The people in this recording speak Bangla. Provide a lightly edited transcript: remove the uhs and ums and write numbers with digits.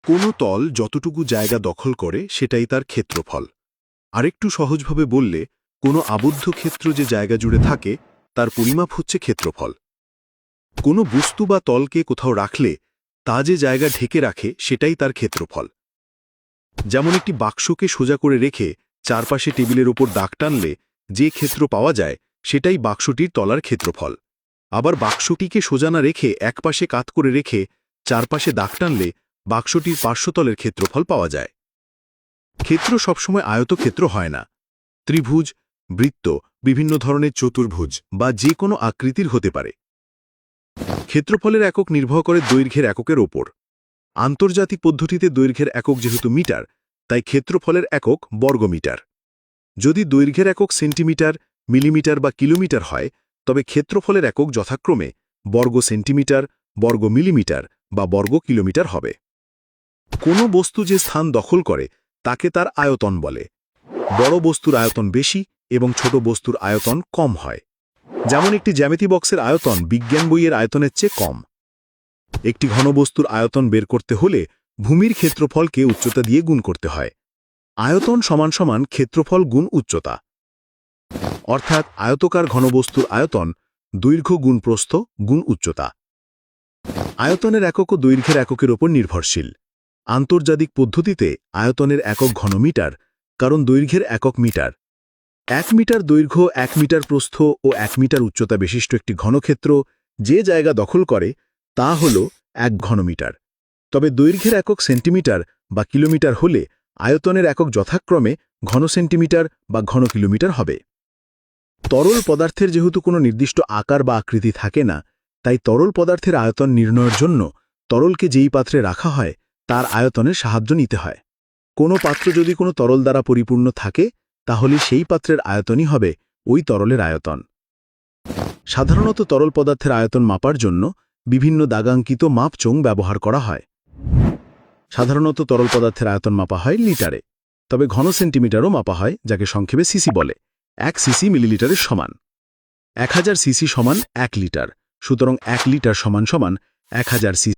কোনো তল যতটুকু জায়গা দখল করে সেটাই তার ক্ষেত্রফল। আরেকটু সহজভাবে বললে, কোনো আবদ্ধ ক্ষেত্র যে জায়গা জুড়ে থাকে তার পরিমাপ হচ্ছে ক্ষেত্রফল। কোনো বস্তু বা তলকে কোথাও রাখলে তা যে জায়গা ঢেকে রাখে সেটাই তার ক্ষেত্রফল। যেমন একটি বাক্সকে সোজা করে রেখে চারপাশে টেবিলের ওপর দাগ টানলে যে ক্ষেত্র পাওয়া যায় সেটাই বাক্সটির তলার ক্ষেত্রফল। আবার বাক্সটিকে সোজা না রেখে একপাশে কাত করে রেখে চারপাশে দাগ টানলে বাক্সটির পার্শ্বতলের ক্ষেত্রফল পাওয়া যায়। ক্ষেত্র সবসময় আয়তক্ষেত্র হয় না। ত্রিভুজ, বৃত্ত, বিভিন্ন ধরনের চতুর্ভুজ বা যে কোনো আকৃতির হতে পারে। ক্ষেত্রফলের একক নির্ভর করে দৈর্ঘ্যের এককের ওপর। আন্তর্জাতিক পদ্ধতিতে দৈর্ঘ্যের একক যেহেতু মিটার, তাই ক্ষেত্রফলের একক বর্গমিটার। যদি দৈর্ঘ্যের একক সেন্টিমিটার, মিলিমিটার বা কিলোমিটার হয়, তবে ক্ষেত্রফলের একক যথাক্রমে বর্গ সেন্টিমিটার, বর্গ মিলিমিটার বা বর্গ কিলোমিটার হবে। কোনো বস্তু যে স্থান দখল করে তাকে তার আয়তন বলে। বড় বস্তুর আয়তন বেশি এবং ছোট বস্তুর আয়তন কম হয়। যেমন একটি জ্যামিতি বক্সের আয়তন বিজ্ঞান বইয়ের আয়তনের চেয়ে কম। একটি ঘনবস্তুর আয়তন বের করতে হলে ভূমির ক্ষেত্রফলকে উচ্চতা দিয়ে গুণ করতে হয়। আয়তন সমান সমান ক্ষেত্রফল গুণ উচ্চতা। অর্থাৎ আয়তকার ঘনবস্তুর আয়তন দৈর্ঘ্য গুণ প্রস্থ গুণ উচ্চতা। আয়তনের এককও দৈর্ঘ্যের এককের ওপর নির্ভরশীল। আন্তর্জাতিক পদ্ধতিতে আয়তনের একক ঘনমিটার, কারণ দৈর্ঘ্যের একক মিটার। 1 মিটার দৈর্ঘ্য, 1 মিটার প্রস্থ ও 1 মিটার উচ্চতা বিশিষ্ট একটি ঘনক্ষেত্র যে জায়গা দখল করে তা হল 1 ঘনমিটার। তবে দৈর্ঘ্যের একক সেন্টিমিটার বা কিলোমিটার হলে আয়তনের একক যথাক্রমে ঘন সেন্টিমিটার বা ঘন কিলোমিটার হবে। তরল পদার্থের যেহেতু কোনো নির্দিষ্ট আকার বা আকৃতি থাকে না, তাই তরল পদার্থের আয়তন নির্ণয়ের জন্য তরলকে যেই পাত্রে রাখা হয় তার আয়তনের সাহায্য নিতে হয়। কোনো পাত্র যদি কোনো তরল দ্বারা পরিপূর্ণ থাকে, তাহলে সেই পাত্রের আয়তনই হবে ওই তরলের আয়তন। সাধারণত তরল পদার্থের আয়তন মাপার জন্য বিভিন্ন দাগাঙ্কিত মাপচং ব্যবহার করা হয়। সাধারণত তরল পদার্থের আয়তন মাপা হয় লিটারে, তবে ঘন সেন্টিমিটারও মাপা হয়, যাকে সংক্ষেপে সিসি বলে। 1 সিসি মিলিলিটারের সমান। 1000 সিসি সমান 1 লিটার, সুতরাং 1 লিটার সমান সমান 1000 সিসি।